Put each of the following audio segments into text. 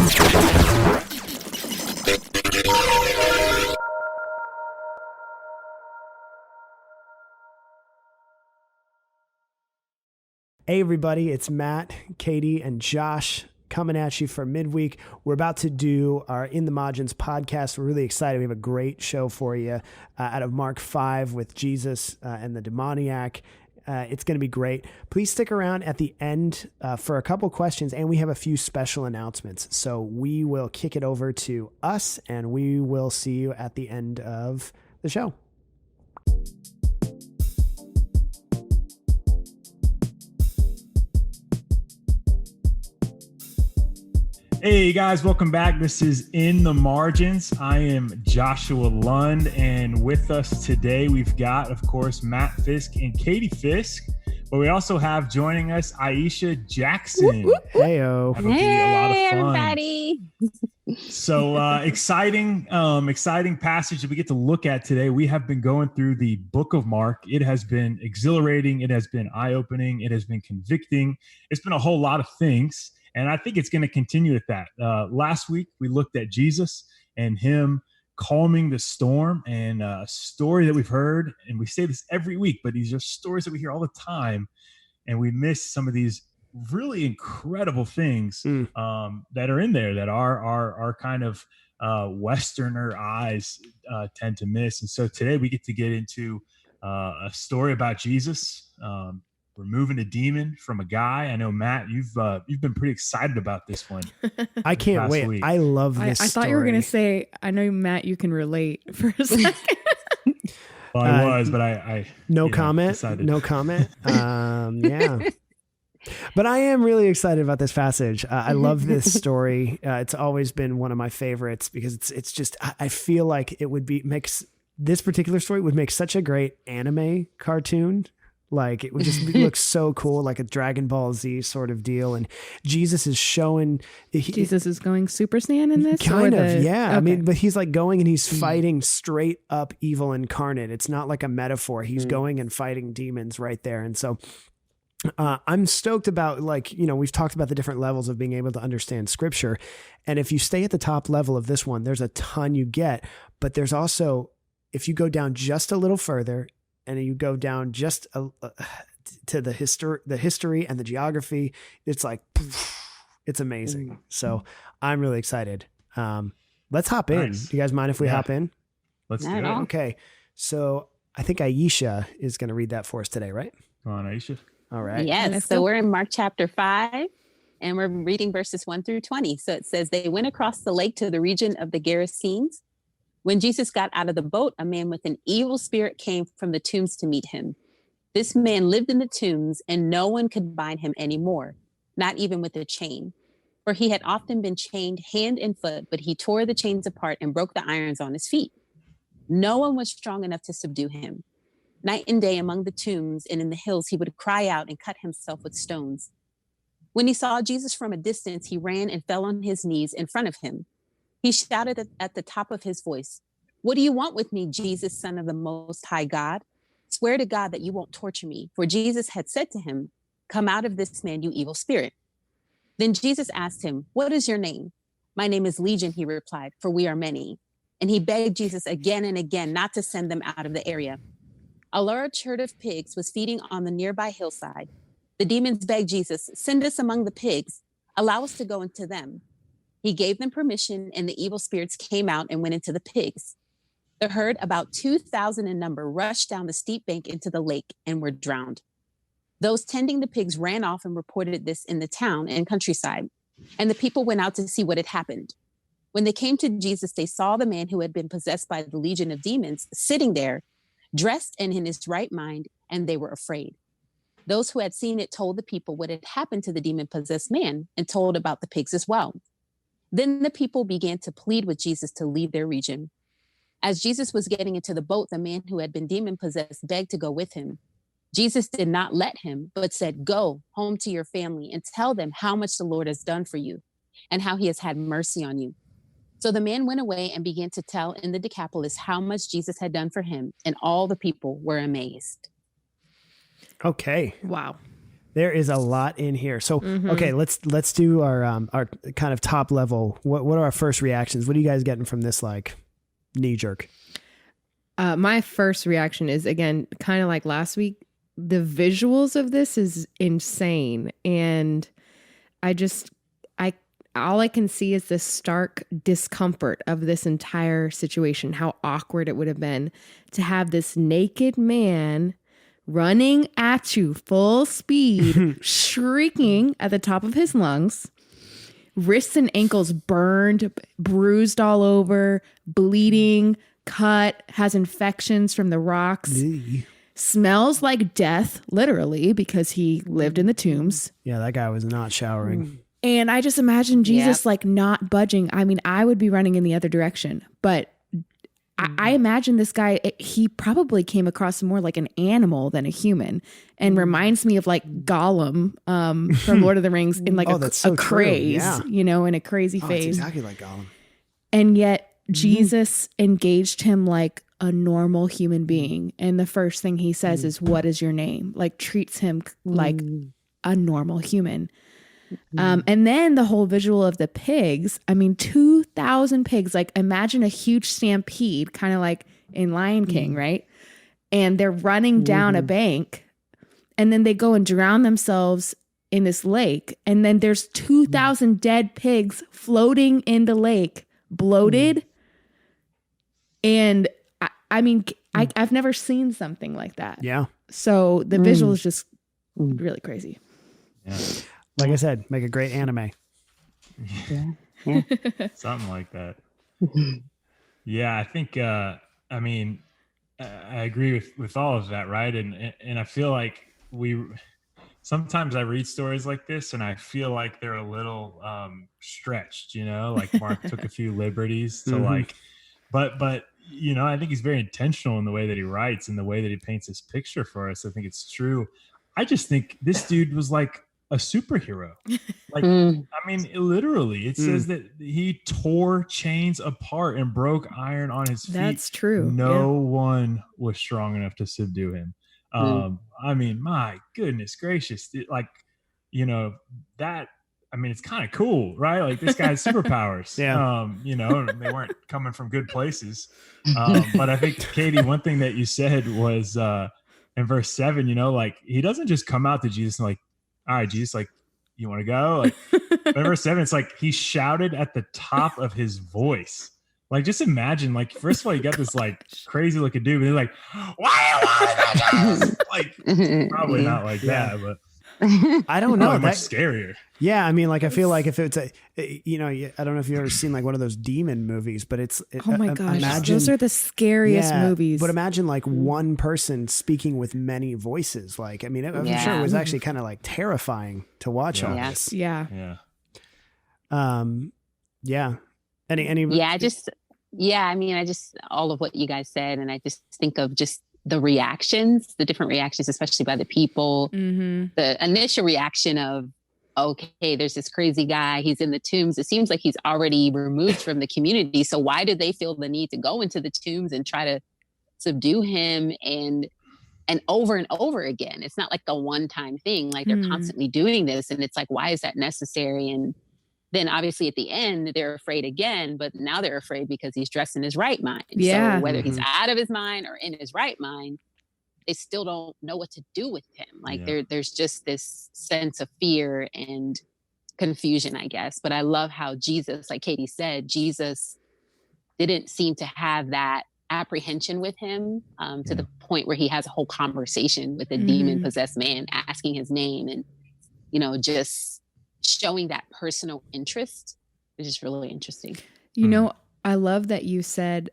Hey everybody, it's Matt, Katie, and Josh coming at you for Midweek. We're about to do our In the Margins podcast. We're really excited. We have a great show for you out of Mark 5 with Jesus and the demoniac. It's going to be great. Please stick around at the end for a couple questions, and we have a few special announcements. So we will kick it over to us, and we will see you at the end of the show. Hey guys, welcome back. This is In the Margins. I am Joshua Lund, and with us today we've got, of course, Matt Fisk and Katie Fisk, but we also have joining us Ayesha Jackson. Heyo. That'll be a lot of fun. Everybody. So exciting passage that we get to look at today. We have been going through the book of Mark. It has been exhilarating. It has been eye-opening. It has been convicting. It's been a whole lot of things. And I think it's going to continue with that. Last week, we looked at Jesus and him calming the storm, and a story that we've heard. And we say this every week, but these are stories that we hear all the time. And we miss some of these really incredible things that are in there that our kind of Westerner eyes tend to miss. And so today we get to get into a story about Jesus, removing a demon from a guy. I know, Matt, you've been pretty excited about this one. I can't wait. Week. I love this I thought you were going to say, I know, Matt, you can relate for a second. Well, I was, but I no comment. Decided. No comment. Yeah. But I am really excited about this passage. I love this story. It's always been one of my favorites because it's just, I feel like it would this particular story would make such a great anime cartoon. Like it would just look so cool, like a Dragon Ball Z sort of deal. And Jesus is showing. Jesus is going Super Saiyan in this? Kind of, yeah. Okay. I mean, but he's like going and he's fighting straight up evil incarnate. It's not like a metaphor. He's going and fighting demons right there. And so I'm stoked about, like, we've talked about the different levels of being able to understand scripture. And if you stay at the top level of this one, there's a ton you get. But there's also, if you go down just a little further, and you go down just to the history and the geography, it's like, it's amazing. So I'm really excited. Let's hop in. Nice. Do you guys mind if we hop in? Let's do Not it. at all. Okay. So I think Ayesha is going to read that for us today, right? Come on, Ayesha. All right. Yes. Let's So go. we're in Mark chapter 5, and we're reading verses 1 through 20. So it says, they went across the lake to the region of the Gerasenes. When Jesus got out of the boat, a man with an evil spirit came from the tombs to meet him. This man lived in the tombs, and no one could bind him anymore, not even with a chain. For he had often been chained hand and foot, but he tore the chains apart and broke the irons on his feet. No one was strong enough to subdue him. Night and day among the tombs and in the hills, he would cry out and cut himself with stones. When he saw Jesus from a distance, he ran and fell on his knees in front of him. He shouted at the top of his voice, "What do you want with me, Jesus, Son of the Most High God? Swear to God that you won't torture me." For Jesus had said to him, "Come out of this man, you evil spirit." Then Jesus asked him, "What is your name?" "My name is Legion," he replied, "for we are many." And he begged Jesus again and again not to send them out of the area. A large herd of pigs was feeding on the nearby hillside. The demons begged Jesus, "Send us among the pigs. Allow us to go into them." He gave them permission, and the evil spirits came out and went into the pigs. The herd, about 2,000 in number, rushed down the steep bank into the lake and were drowned. Those tending the pigs ran off and reported this in the town and countryside, and the people went out to see what had happened. When they came to Jesus, they saw the man who had been possessed by the legion of demons sitting there, dressed and in his right mind, and they were afraid. Those who had seen it told the people what had happened to the demon-possessed man and told about the pigs as well. Then the people began to plead with Jesus to leave their region. As Jesus was getting into the boat, the man who had been demon-possessed begged to go with him. Jesus did not let him, but said, "Go home to your family and tell them how much the Lord has done for you and how he has had mercy on you." So the man went away and began to tell in the Decapolis how much Jesus had done for him, and all the people were amazed. Okay. Wow. There is a lot in here. So, okay, let's do our kind of top level. What are our first reactions? What are you guys getting from this, like, knee jerk? My first reaction is, again, kind of like last week. The visuals of this is insane. And all I can see is the stark discomfort of this entire situation, how awkward it would have been to have this naked man running at you full speed, shrieking at the top of his lungs, wrists and ankles burned, bruised all over, bleeding, cut, has infections from the rocks, smells like death, literally, because he lived in the tombs. Yeah, that guy was not showering. And I just imagine Jesus like not budging. I mean, I would be running in the other direction, but I imagine this guy, he probably came across more like an animal than a human, and reminds me of like Gollum from Lord of the Rings in like a craze, you know, in a crazy phase. It's exactly like Gollum. And yet Jesus engaged him like a normal human being. And the first thing he says is, "What is your name?" Like treats him like a normal human. And then the whole visual of the pigs, I mean, 2,000 pigs, like imagine a huge stampede, kind of like in Lion King, right? And they're running down a bank, and then they go and drown themselves in this lake. And then there's 2,000 dead pigs floating in the lake, bloated. And I mean, I've never seen something like that. Yeah. So the visual is just really crazy. Yeah. Like I said, make a great anime. Yeah. Something like that. Yeah, I think, I mean, I agree with all of that, right? And I feel like sometimes I read stories like this and I feel like they're a little stretched, you know, like Mark took a few liberties to like, but, you know, I think he's very intentional in the way that he writes and the way that he paints this picture for us. I think it's true. I just think this dude was like a superhero. Like, I mean, literally, it says that he tore chains apart and broke iron on his feet. That's true. No one was strong enough to subdue him. I mean, my goodness gracious. Like, you know, that, I mean, it's kind of cool, right? Like this guy has superpowers. You know, and they weren't coming from good places. But I think, Katie, one thing that you said was in verse 7, you know, like he doesn't just come out to Jesus and like, all right, Jesus, like, you want to go? Like, verse 7, it's like he shouted at the top of his voice. Like, just imagine, like, first of all, you got this like crazy looking dude, and they're like, why? Like, probably not like that, but I don't know. Much scarier. Yeah, I mean, like I feel like if it's you know, I don't know if you've ever seen like one of those demon movies, but oh my gosh, those are the scariest movies. But imagine like one person speaking with many voices. Like, I mean, I'm sure it was actually kind of like terrifying to watch all this. Yeah. Yeah. Any I mean, I just all of what you guys said, and I just think of just the reactions, the different reactions, especially by the people. The initial reaction of, okay, there's this crazy guy, he's in the tombs. It seems like he's already removed from the community. So why do they feel the need to go into the tombs and try to subdue him and over and over again? It's not like a one-time thing. Like they're constantly doing this. And it's like, why is that necessary? And then obviously at the end, they're afraid again, but now they're afraid because he's dressed in his right mind. Yeah. So whether he's out of his mind or in his right mind, they still don't know what to do with him. Like there's just this sense of fear and confusion, I guess. But I love how Jesus, like Katie said, Jesus didn't seem to have that apprehension with him to the point where he has a whole conversation with a demon possessed man, asking his name and, you know, just showing that personal interest is just really interesting. You know, I love that you said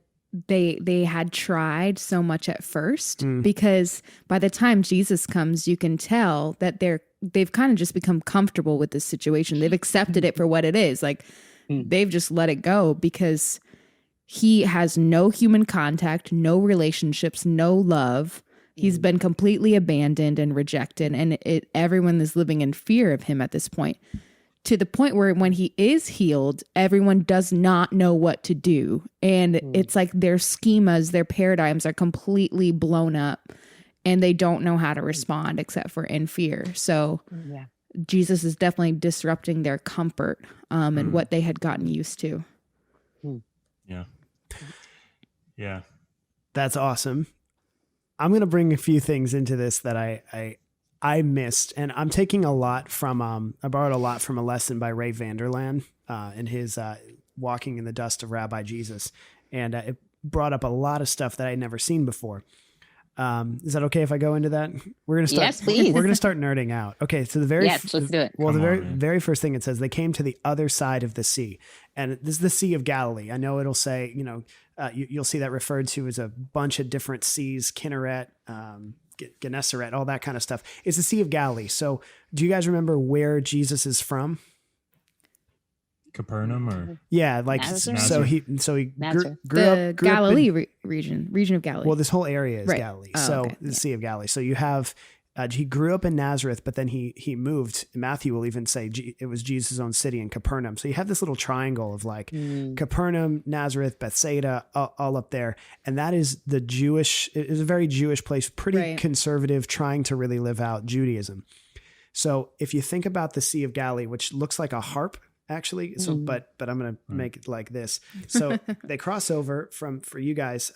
they had tried so much at first, because by the time Jesus comes, you can tell that they've kind of just become comfortable with this situation. They've accepted it for what it is. Like they've just let it go because he has no human contact, no relationships, no love. He's been completely abandoned and rejected, and everyone is living in fear of him at this point. To the point where when he is healed, everyone does not know what to do. And it's like their schemas, their paradigms are completely blown up. and they don't know how to respond except for in fear. So Jesus is definitely disrupting their comfort and what they had gotten used to. Yeah. Yeah. That's awesome. I'm going to bring a few things into this that I missed, and I'm taking a lot from, I borrowed a lot from a lesson by Ray Vanderlaan in his Walking in the Dust of Rabbi Jesus. And it brought up a lot of stuff that I'd never seen before. Is that okay if I go into that? We're going to start. Yes, please. We're going to start nerding out. Okay. So let's do it. Well, very first thing it says, they came to the other side of the sea, and this is the Sea of Galilee. I know it'll say, you'll see that referred to as a bunch of different seas, Kinneret, Gennesaret, all that kind of stuff. It's the Sea of Galilee. So do you guys remember where Jesus is from? Capernaum, or Nazareth? so he grew up Galilee region of Galilee. Well, this whole area is Right. Galilee. Oh, so okay. the Sea of Galilee. So you have he grew up in Nazareth, but then he moved. Matthew will even say it was Jesus' own city in Capernaum. So you have this little triangle of like Capernaum, Nazareth, Bethsaida, all up there, and that is the Jewish. It is a very Jewish place, pretty conservative, trying to really live out Judaism. So if you think about the Sea of Galilee, which looks like a harp, actually. So, but I'm going to make it like this. So they cross over for you guys.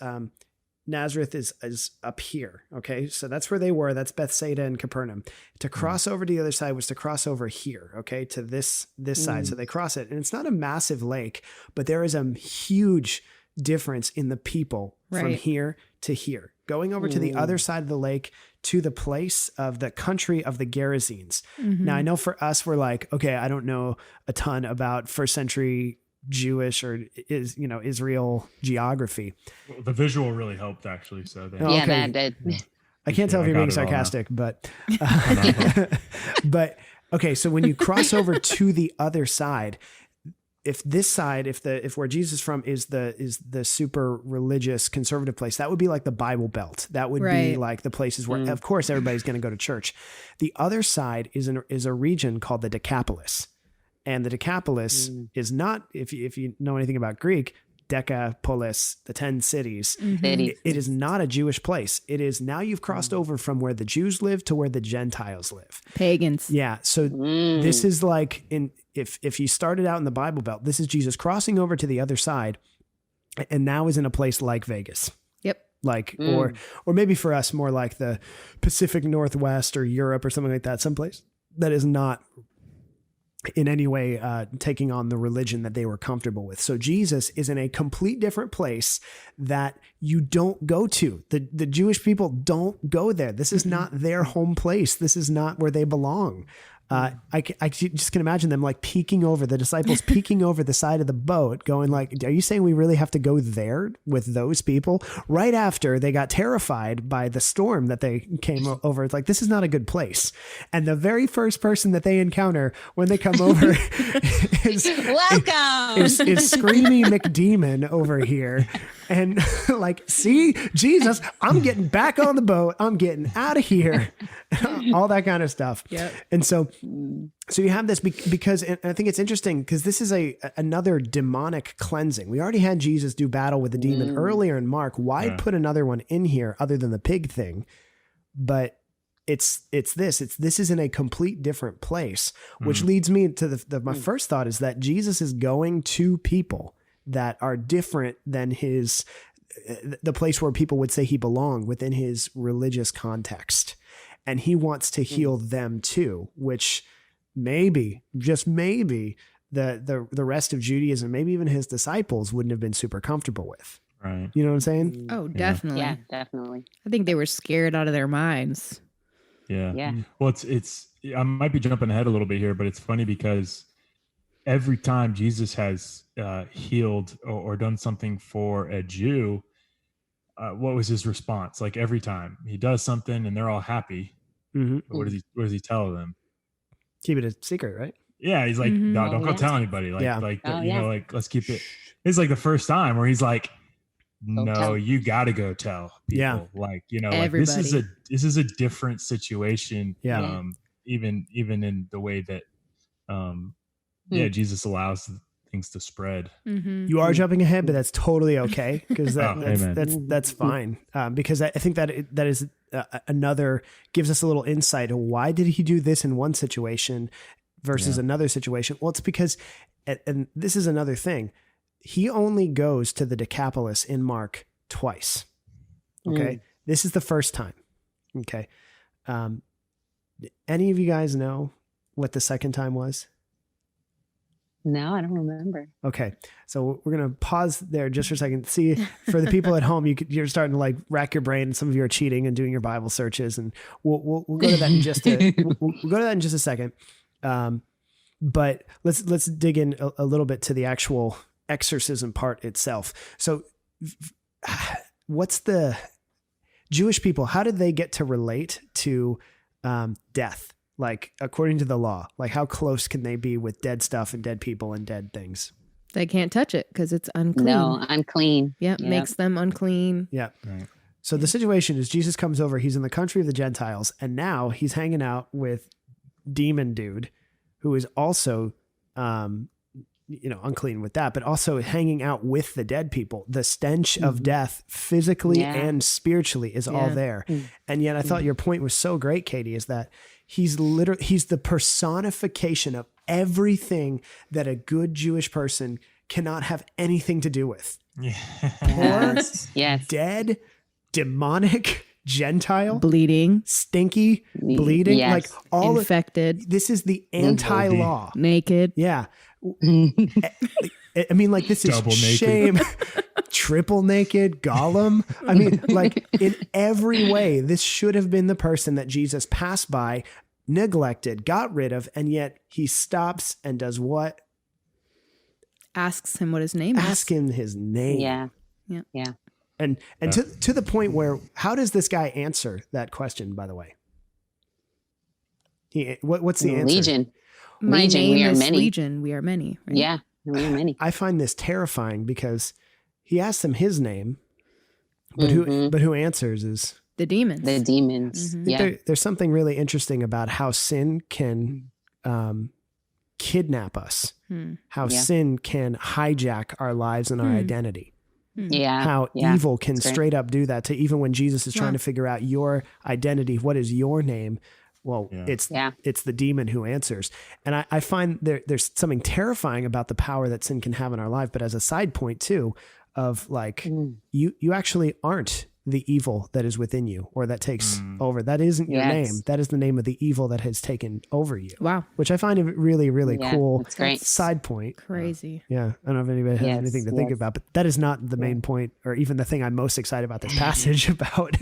Nazareth is up here. Okay. So that's where they were. That's Bethsaida and Capernaum. To cross over to the other side was to cross over here. Okay. To this side. So they cross it, and it's not a massive lake, but there is a huge difference in the people from here to here. Going over to the other side of the lake, to the place of the country of the Gerasenes. Now, I know for us, we're like, okay, I don't know a ton about first century Jewish or Israel geography. Well, the visual really helped, actually. So that did. I can't tell if you're being sarcastic, but but okay. So when you cross over to the other side, if this side, if where Jesus is from is the super religious conservative place, that would be like the Bible Belt. That would be like the places where, of course, everybody's going to go to church. The other side is a region called the Decapolis, and the Decapolis is not, if you know anything about Greek, Decapolis, the 10 cities. It is not a Jewish place. It is now you've crossed over from where the Jews live to where the Gentiles live. Pagans. Yeah. So this is like if you started out in the Bible Belt, this is Jesus crossing over to the other side, and now is in a place like Vegas. Yep. Like, or maybe for us, more like the Pacific Northwest or Europe or something like that, someplace that is not in any way taking on the religion that they were comfortable with. So Jesus is in a complete different place that you don't go to. The Jewish people don't go there. This is not their home place. This is not where they belong. I just can imagine them like peeking over, the disciples peeking over the side of the boat going like, are you saying we really have to go there with those people? Right after they got terrified by the storm that they came over. It's like, this is not a good place. And the very first person that they encounter when they come over is Screamy McDemon over here. And like, see, Jesus, I'm getting back on the boat. I'm getting out of here. All that kind of stuff. Yep. And so you have this because, and I think it's interesting because this is another demonic cleansing. We already had Jesus do battle with the demon earlier in Mark. Why put another one in here other than the pig thing? But this is in a complete different place, which leads me to my first thought is that Jesus is going to people that are different than the place where people would say he belonged within his religious context. And he wants to heal them too, which maybe, just maybe, the rest of Judaism, maybe even his disciples wouldn't have been super comfortable with. Right. You know what I'm saying? Oh, definitely. Yeah, definitely. I think they were scared out of their minds. Yeah. Yeah. Well, it's I might be jumping ahead a little bit here, but it's funny because every time Jesus has healed or done something for a Jew, what was his response? Like every time he does something and they're all happy, what does he tell them? Keep it a secret, right? Yeah, he's like, no, don't go tell anybody. Like, let's keep it. It's like the first time where he's like, no, you got to go tell people. Yeah. Like, like Everybody. this is a different situation. Yeah. Even in the way that, Jesus allows things to spread. You are jumping ahead, but that's totally okay because that's fine. Because I think that is another gives us a little insight of why did he do this in one situation versus another situation. Well, it's because, and this is another thing, he only goes to the Decapolis in Mark twice. Okay, this is the first time. Okay, any of you guys know what the second time was? No, I don't remember. Okay. So we're going to pause there just for a second. See, for the people at home, you're starting to like rack your brain. Some of you are cheating and doing your Bible searches, and we'll go to that in just we'll go to that in just a second. But let's dig in a little bit to the actual exorcism part itself. So what's the Jewish people, how did they get to relate to death? Like, according to the law, like how close can they be with dead stuff and dead people and dead things? They can't touch it because it's unclean. No, unclean. Yep, makes them unclean. Yeah. Right. So the situation is Jesus comes over, he's in the country of the Gentiles, and now he's hanging out with demon dude who is also, unclean with that, but also hanging out with the dead people. The stench of death physically and spiritually is all there. And yet I thought your point was so great, Katie, is that he's the personification of everything that a good Jewish person cannot have anything to do with. Poor, dead, demonic, Gentile, bleeding, stinky, bleeding, like all infected. This is the anti-law. Naked. Yeah. I mean, like, this is double shame. Triple naked, Gollum. I mean, like, in every way, this should have been the person that Jesus passed by, neglected, got rid of, and yet he stops and does what? Asks him what his name is. Ask him his name. Yeah. And to the point where, how does this guy answer that question, by the way? What's the answer? Legion. My Legion, name we are is many. Legion. We are many. Right? Yeah, we are many. I find this terrifying because he asks him his name, but who answers is the demons. The demons. There's something really interesting about how sin can kidnap us, how sin can hijack our lives and our identity. How evil can straight up do that to even when Jesus is trying to figure out your identity. What is your name? Well, it's the demon who answers. And I find there's something terrifying about the power that sin can have in our life. But as a side point too, of like, you actually aren't the evil that is within you or that takes over. That isn't your name. That is the name of the evil that has taken over you. Wow. Which I find a really, really cool that's great. side point. Crazy. Yeah. I don't know if anybody has anything to think about, but that is not the main point or even the thing I'm most excited about this passage about.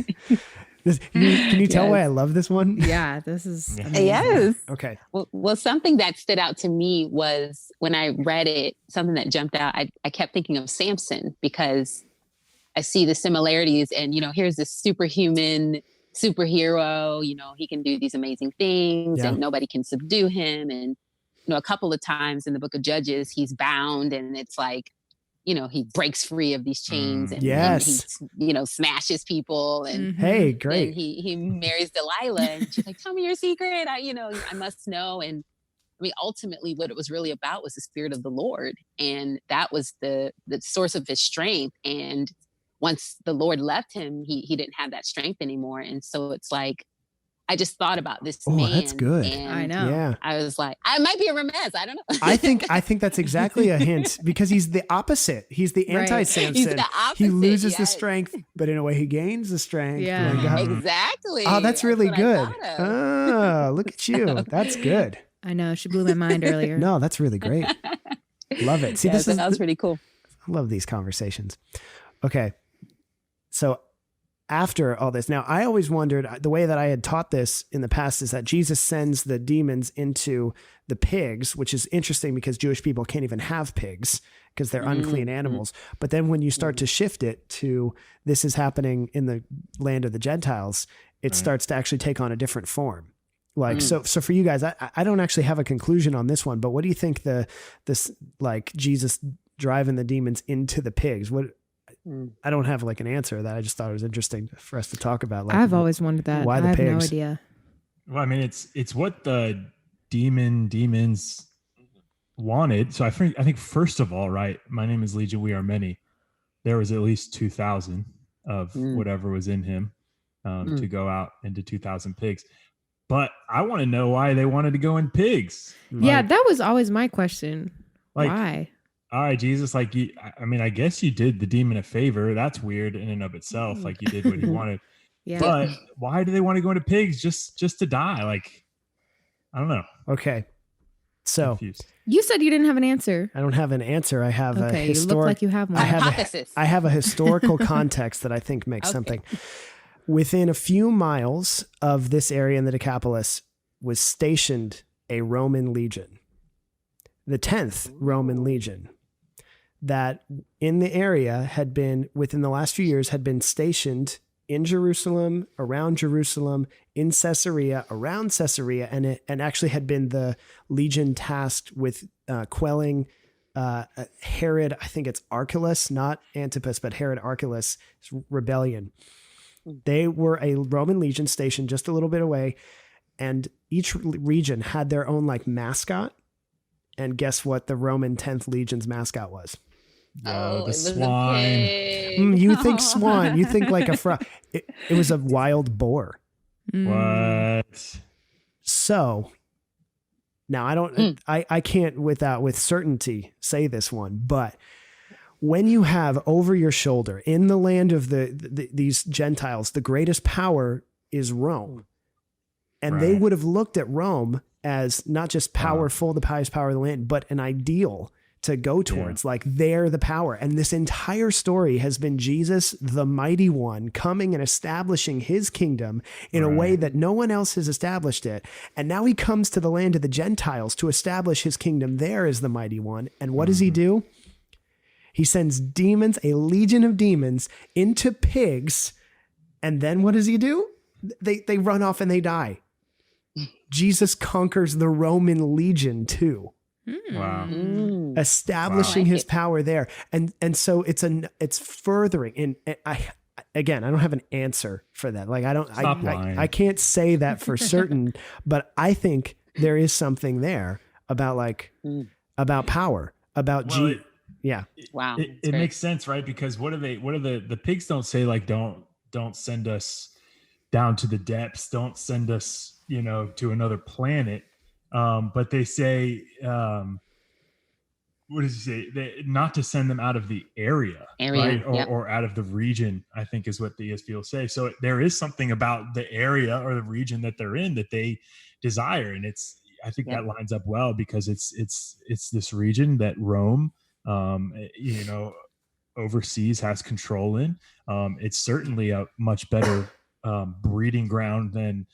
Can you tell why I love this one? Yeah, this is amazing. Yes. Okay. Well, something that stood out to me was when I read it, something that jumped out. I kept thinking of Samson because I see the similarities and, here's this superhuman superhero, he can do these amazing things and nobody can subdue him. And, a couple of times in the book of Judges, he's bound and it's like, he breaks free of these chains and he, smashes people and hey, great. And he marries Delilah and she's like, tell me your secret. I must know. And I mean, ultimately what it was really about was the Spirit of the Lord. And that was the source of his strength. And once the Lord left him, he didn't have that strength anymore. And so it's like, I just thought about this man. That's good. And I know. Yeah. I was like, I might be a Ramez. I don't know. I think that's exactly a hint because he's the opposite. He's the anti-Samson. He's the opposite, he loses the strength, but in a way he gains the strength. Yeah. Exactly. Oh, that's really good. Oh, look at you. That's good. I know. She blew my mind earlier. No, that's really great. Love it. See, that was pretty cool. I love these conversations. Okay. So after all this, now I always wondered, the way that I had taught this in the past is that Jesus sends the demons into the pigs, which is interesting because Jewish people can't even have pigs because they're unclean animals. But then when you start to shift it to this is happening in the land of the Gentiles, it starts to actually take on a different form. Like, so for you guys, I don't actually have a conclusion on this one, but what do you think this like Jesus driving the demons into the pigs? I don't have like an answer that I just thought it was interesting for us to talk about. Like, I've always wondered that. Why the I have pigs? no idea. Well, I mean, it's what the demons wanted. So I think first of all, right, my name is Legion, we are many. There was at least 2,000 of whatever was in him to go out into 2,000 pigs. But I want to know why they wanted to go in pigs. Yeah, that was always my question. Why? All right, Jesus, like, I mean, I guess you did the demon a favor. That's weird in and of itself. Like, you did what you wanted. Yeah. But why do they want to go into pigs just to die? Like, I don't know. Okay. So Confused. You said you didn't have an answer. I don't have an answer. I have a You look like you have one. Hypothesis. I have a historical context that I think makes something. Within a few miles of this area in the Decapolis was stationed a Roman legion, the 10th Roman legion, that in the area had been, within the last few years, had been stationed in Jerusalem, around Jerusalem, in Caesarea, around Caesarea, and actually had been the legion tasked with quelling Herod, I think it's Archelaus, not Antipas, but Herod Archelaus' rebellion. They were a Roman legion stationed just a little bit away, and each region had their own like mascot. And guess what the Roman 10th Legion's mascot was? The swine. You think swan. You think like a frog. It was a wild boar. What? So now I can't with certainty say this one, but when you have over your shoulder in the land of these Gentiles, the greatest power is Rome. And they would have looked at Rome as not just powerful, the highest power of the land, but an ideal to go towards. Like they're the power. And this entire story has been Jesus, the mighty one, coming and establishing his kingdom in a way that no one else has established it. And now he comes to the land of the Gentiles to establish his kingdom there as the mighty one. And what does he do? He sends demons, a legion of demons, into pigs. And then what does he do? They run off and they die. Jesus conquers the Roman legion too. Wow. Establishing his power there. And so it's furthering. And I don't have an answer for that. Like I can't say that for certain, but I think there is something there about about power, about Wow. It makes sense, right? Because what are the pigs don't say like, don't send us down to the depths. Don't send us, to another planet. But they say, what does he say? Not to send them out of the area. Right? Or out of the region, I think is what the ESV will say. So there is something about the area or the region that they're in that they desire. And I think that lines up well because it's this region that Rome, overseas has control in. It's certainly a much better breeding ground than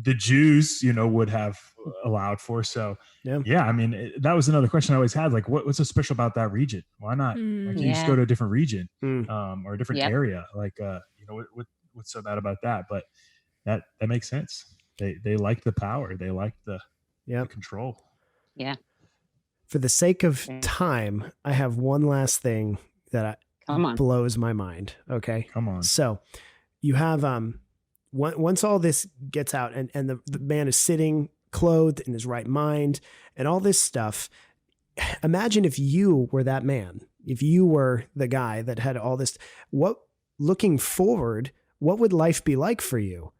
the Jews, would have allowed for. So, I mean, that was another question I always had. Like, what's so special about that region? Why not? Why can't you just go to a different region or a different area? Like, what's so bad about that? But that makes sense. They like the power. They like the control. Yeah. For the sake of time, I have one last thing that blows my mind. Okay. Come on. So you have, once all this gets out and the man is sitting clothed in his right mind and all this stuff, imagine if you were that man, if you were the guy that had all this, looking forward, what would life be like for you?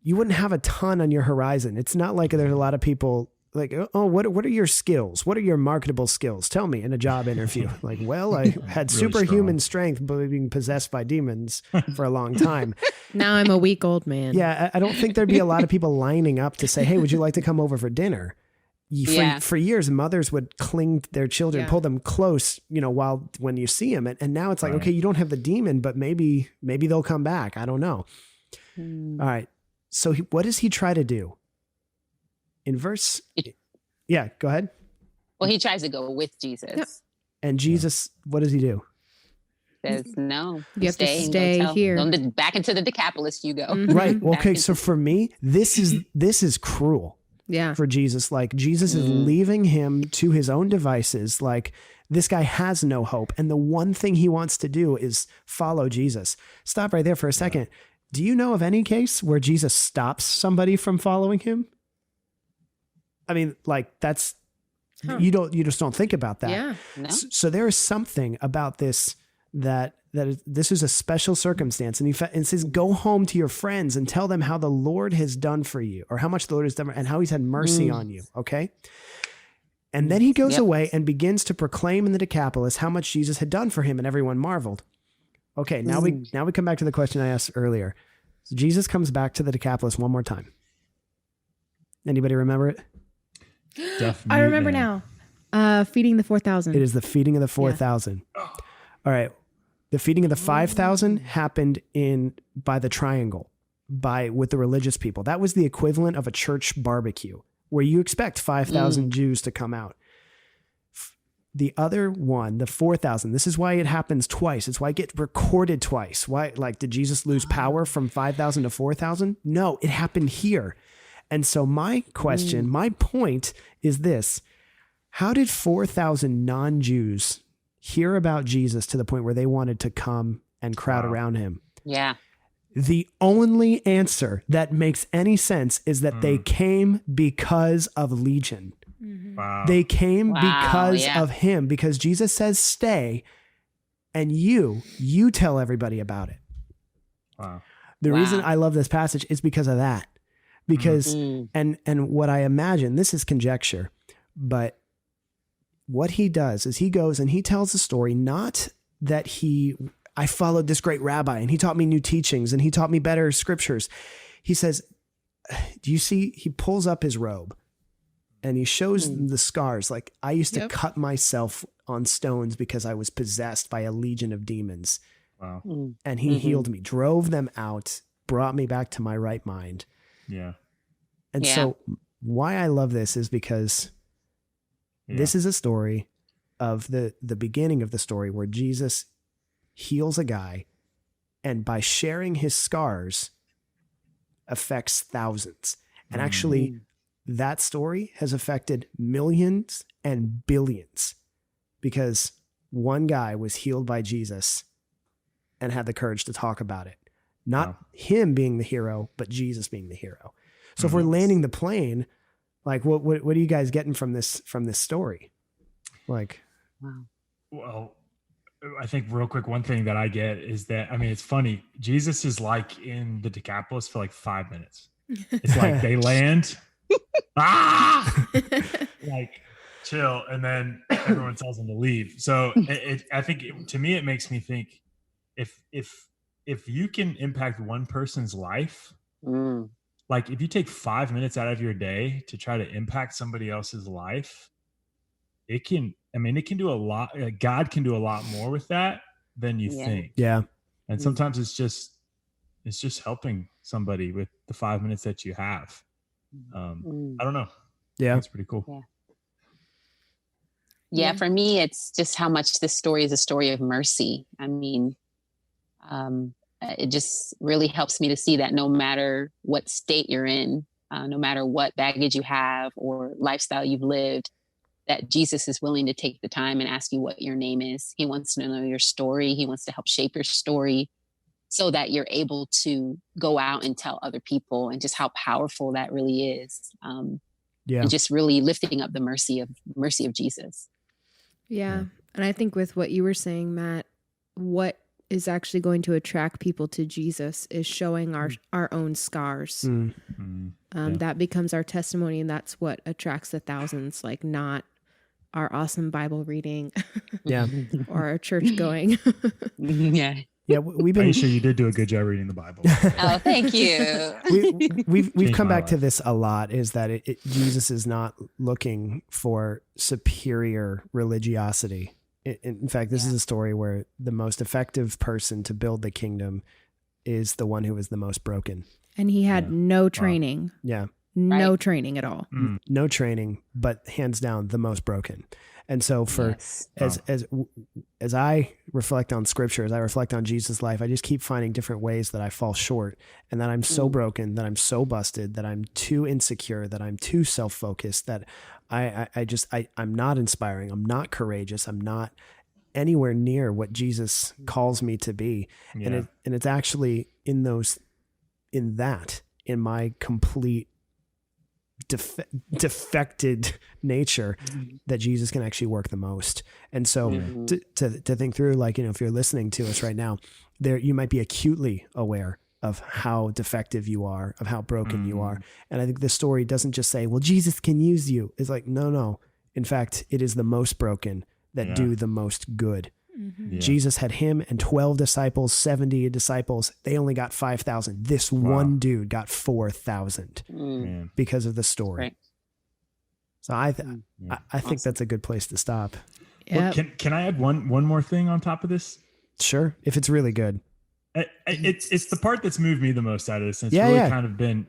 You wouldn't have a ton on your horizon. It's not like there's a lot of people like, oh, what are your skills? What are your marketable skills? Tell me in a job interview. Like, well, I had really superhuman strength, but being possessed by demons for a long time. Now I'm a weak old man. Yeah, I don't think there'd be a lot of people lining up to say, hey, would you like to come over for dinner? For years, mothers would cling to their children, pull them close, when you see them. And now it's like, okay, you don't have the demon, but maybe they'll come back. I don't know. All right. So what does he try to do? In verse, go ahead. Well, he tries to go with Jesus. Yep. And Jesus, what does he do? Says, no, you have to stay here. Back into the Decapolis you go. Mm-hmm. Right. Okay. So for me, this is cruel. Yeah. For Jesus, like Jesus is leaving him to his own devices. Like this guy has no hope. And the one thing he wants to do is follow Jesus. Stop right there for a second. Do you know of any case where Jesus stops somebody from following him? I mean, like that's You just don't think about that. Yeah. No? So there is something about this this is a special circumstance. And it says, go home to your friends and tell them how the Lord has done for you, or how much the Lord has done and how he's had mercy on you. Okay. And then he goes away and begins to proclaim in the Decapolis how much Jesus had done for him, and everyone marveled. Okay. Now we come back to the question I asked earlier. So Jesus comes back to the Decapolis one more time. Anybody remember it? I remember now. Feeding the 4,000. It is the feeding of the 4,000. Yeah. All right. The feeding of the 5,000 happened by the triangle, with the religious people. That was the equivalent of a church barbecue where you expect 5,000 Jews to come out. The other one, the 4,000, this is why it happens twice. It's why it gets recorded twice. Why, did Jesus lose power from 5,000 to 4,000? No, it happened here. And so my question, my point is this: how did 4,000 non-Jews hear about Jesus to the point where they wanted to come and crowd around him? Yeah. The only answer that makes any sense is that they came because of Legion. Wow. They came because of him, because Jesus says, stay, and you tell everybody about it. Wow. The reason I love this passage is because of that. Because, and what I imagine, this is conjecture, but what he does is he goes and he tells the story, not that I followed this great rabbi and he taught me new teachings and he taught me better scriptures. He says, do you see, he pulls up his robe and he shows them the scars. Like, I used to cut myself on stones because I was possessed by a legion of demons. Wow. And he healed me, drove them out, brought me back to my right mind. Yeah. And so why I love this is because this is a story of the beginning of the story where Jesus heals a guy, and by sharing his scars affects thousands. And actually that story has affected millions and billions because one guy was healed by Jesus and had the courage to talk about it. Not him being the hero, but Jesus being the hero. So if we're landing the plane, like what are you guys getting from this story? Like, well, I think real quick, one thing that I get is that, I mean, it's funny. Jesus is like in the Decapolis for like 5 minutes. It's like they land, like chill, and then everyone tells them to leave. So I think to me, it makes me think if you can impact one person's life, like if you take 5 minutes out of your day to try to impact somebody else's life, it can do a lot. God can do a lot more with that than you think. Yeah. And sometimes it's just helping somebody with the 5 minutes that you have. I don't know. Yeah. It's pretty cool. Yeah. For me, it's just how much this story is a story of mercy. I mean, it just really helps me to see that no matter what state you're in, no matter what baggage you have or lifestyle you've lived, that Jesus is willing to take the time and ask you what your name is. He wants to know your story. He wants to help shape your story so that you're able to go out and tell other people, and just how powerful that really is. And just really lifting up the mercy of Jesus. Yeah. And I think with what you were saying, Matt, what is actually going to attract people to Jesus is showing our own scars. That becomes our testimony, and that's what attracts the thousands, like not our awesome Bible reading or our church going. Yeah, we've been. Aisha, you did do a good job reading the Bible. Oh, thank you. We've come back to this a lot. Is that Jesus is not looking for superior religiosity. In fact, this is a story where the most effective person to build the kingdom is the one who is the most broken. And he had no training. Yeah. No training at all. No training, but hands down the most broken. And so as I reflect on scripture, as I reflect on Jesus' life, I just keep finding different ways that I fall short, and that I'm so broken, that I'm so busted, that I'm too insecure, that I'm too self-focused, that I'm not inspiring. I'm not courageous. I'm not anywhere near what Jesus calls me to be. And it's actually in my complete defected nature that Jesus can actually work the most. And so to think through, like, you know, if you're listening to us right now, there, you might be acutely aware of how defective you are, of how broken you are. And I think the story doesn't just say, well, Jesus can use you. It's like, no. In fact, it is the most broken that do the most good. Mm-hmm. Yeah. Jesus had him and 12 disciples, 70 disciples. They only got 5,000. This one dude got 4,000 because of the story. Right. So I think that's a good place to stop. Yep. Well, can I add one more thing on top of this? Sure, if it's really good. It's the part that's moved me the most out of this. And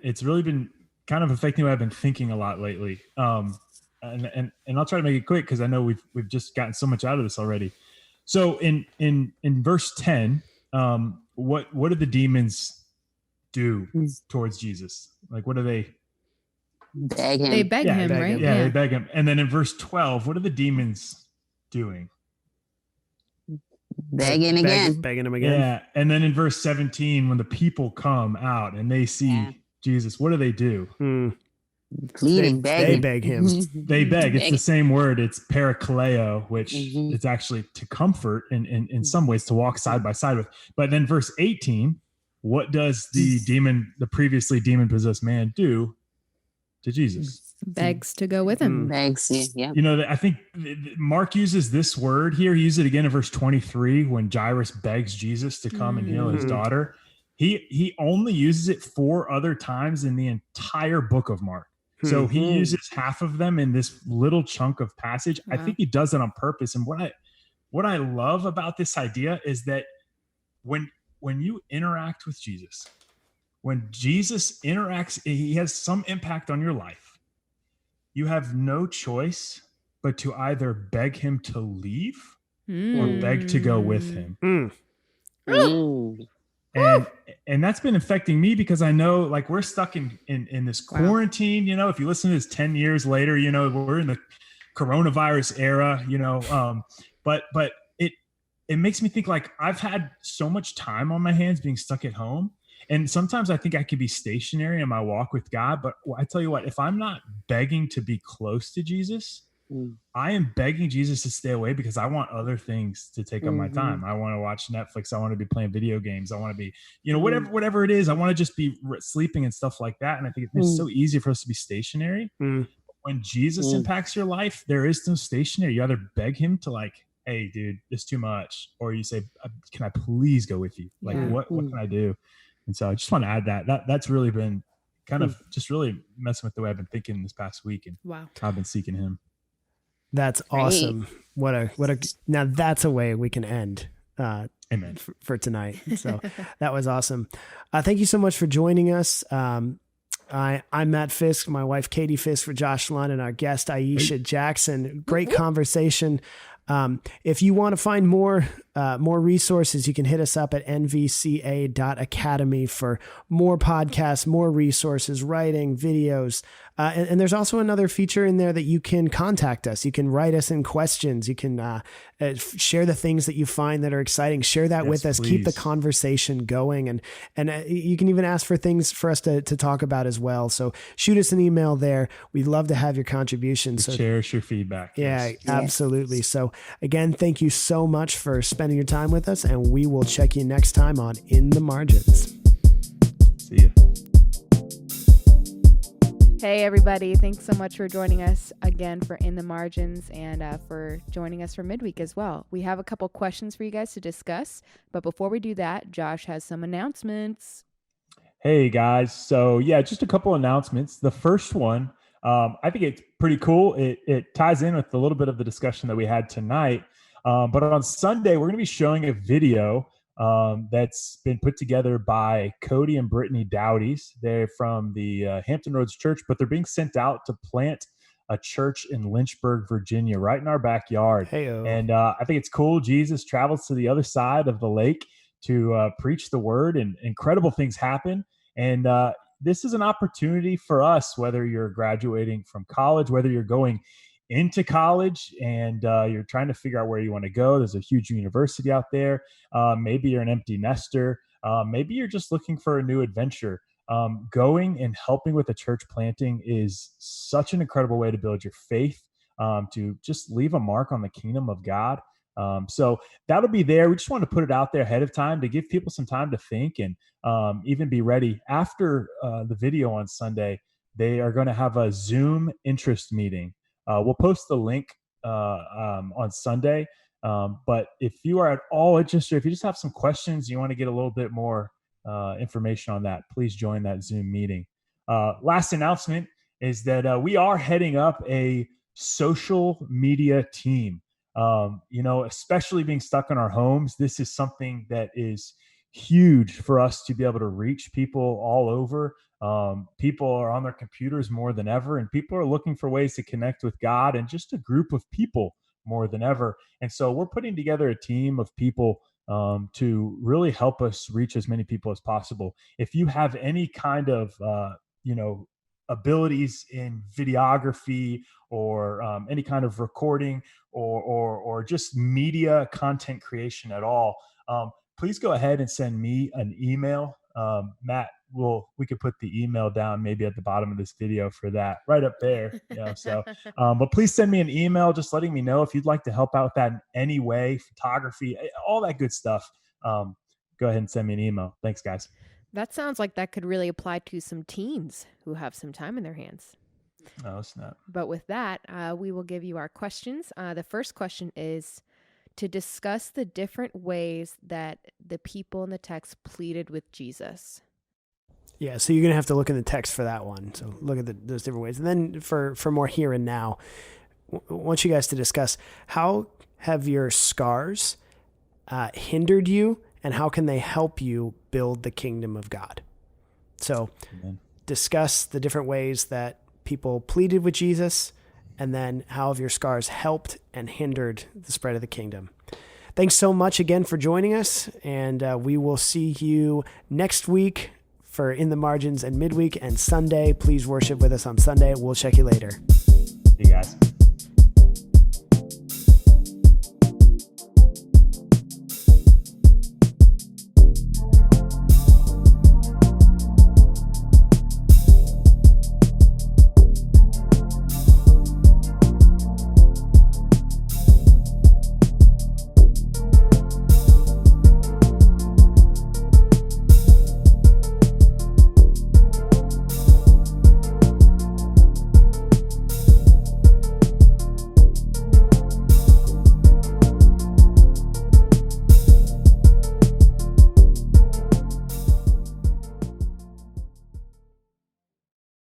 it's really been kind of affecting what I've been thinking a lot lately. And I'll try to make it quick because I know we've just gotten so much out of this already. So in verse 10, what do the demons do towards Jesus? Like, what do they beg him? They beg him, right? Yeah, they beg him. And then in verse 12, what are the demons doing? Begging him again. Yeah. And then in verse 17, when the people come out and they see Jesus, what do? Pleading, begging. They beg him. They beg. It's the same word. It's parakaleo, which it's actually to comfort and in some ways to walk side by side with. But then verse 18, what does the previously demon possessed man do to Jesus? Begs to go with him. Begs, yeah. You know, I think Mark uses this word here. He uses it again in verse 23 when Jairus begs Jesus to come and heal his daughter. He only uses it 4 other times in the entire book of Mark. So he uses half of them in this little chunk of passage. Wow. I think he does it on purpose. And what I love about this idea is that when you interact with Jesus, when Jesus interacts, he has some impact on your life. You have no choice but to either beg him to leave or beg to go with him. And that's been affecting me because I know, like, we're stuck in this quarantine. You know, if you listen to this 10 years later, you know, we're in the coronavirus era, you know, but it makes me think, like, I've had so much time on my hands being stuck at home. And sometimes I think I can be stationary in my walk with God. But I tell you what, if I'm not begging to be close to Jesus, I am begging Jesus to stay away because I want other things to take up my time. I want to watch Netflix. I want to be playing video games. I want to be, you know, whatever it is. I want to just be sleeping and stuff like that. And I think it's so easy for us to be stationary. When Jesus impacts your life, there is no stationary. You either beg him to, like, hey, dude, it's too much. Or you say, can I please go with you? Like, what can I do? And so I just want to add that's really been kind of just really messing with the way I've been thinking this past week. And I've been seeking him. That's awesome. What a now that's a way we can end Amen. For tonight. So that was awesome. Thank you so much for joining us. I'm Matt Fisk, my wife Katie Fisk, for Josh Lund, and our guest Ayesha Jackson. Great conversation. If you want to find more resources, you can hit us up at nvca.academy for more podcasts, more resources, writing, videos. And there's also another feature in there that you can contact us. You can write us in questions. You can share the things that you find that are exciting. Share that with us. Please. Keep the conversation going. And you can even ask for things for us to talk about as well. So shoot us an email there. We'd love to have your contributions. So cherish your feedback. Yeah, absolutely. So again, thank you so much for spending your time with us, and we will check you next time on In the Margins. See ya. Hey everybody, thanks so much for joining us again for In the Margins, and for joining us for Midweek as well. We have a couple questions for you guys to discuss, but before we do that, Josh has some announcements. Hey guys, so yeah, just a couple announcements. The first one, I think it's pretty cool. It ties in with a little bit of the discussion that we had tonight. But on Sunday, we're going to be showing a video that's been put together by Cody and Brittany Dowdies. They're from the Hampton Roads Church, but they're being sent out to plant a church in Lynchburg, Virginia, right in our backyard. Hey-o. And I think it's cool. Jesus travels to the other side of the lake to preach the word, and incredible things happen. And this is an opportunity for us, whether you're graduating from college, whether you're going into college and you're trying to figure out where you want to go. There's a huge university out there. Maybe you're an empty nester. Maybe you're just looking for a new adventure. Going and helping with a church planting is such an incredible way to build your faith, to just leave a mark on the kingdom of God. So that'll be there. We just want to put it out there ahead of time to give people some time to think and even be ready. After the video on Sunday, they are going to have a Zoom interest meeting. We'll post the link on Sunday. But if you are at all interested, if you just have some questions, you want to get a little bit more information on that, please join that Zoom meeting. Last announcement is that we are heading up a social media team. Especially being stuck in our homes, this is something that is huge for us to be able to reach people all over. People are on their computers more than ever, and people are looking for ways to connect with God and just a group of people more than ever. And so we're putting together a team of people to really help us reach as many people as possible. If you have any kind of, abilities in videography or any kind of recording or just media content creation at all, please go ahead and send me an email. Matt, we could put the email down maybe at the bottom of this video for that, right up there. But please send me an email just letting me know if you'd like to help out with that in any way, photography, all that good stuff. Go ahead and send me an email. Thanks, guys. That sounds like that could really apply to some teens who have some time in their hands. Oh, snap. But with that, we will give you our questions. The first question is to discuss the different ways that the people in the text pleaded with Jesus. Yeah, so you're going to have to look in the text for that one. So look at those different ways. And then for more here and now, I want you guys to discuss, how have your scars hindered you, and how can they help you build the kingdom of God? So discuss the different ways that people pleaded with Jesus, and then how have your scars helped and hindered the spread of the kingdom? Thanks so much again for joining us, and we will see you next week for In the Margins and Midweek and Sunday. Please worship with us on Sunday. We'll check you later. See you guys.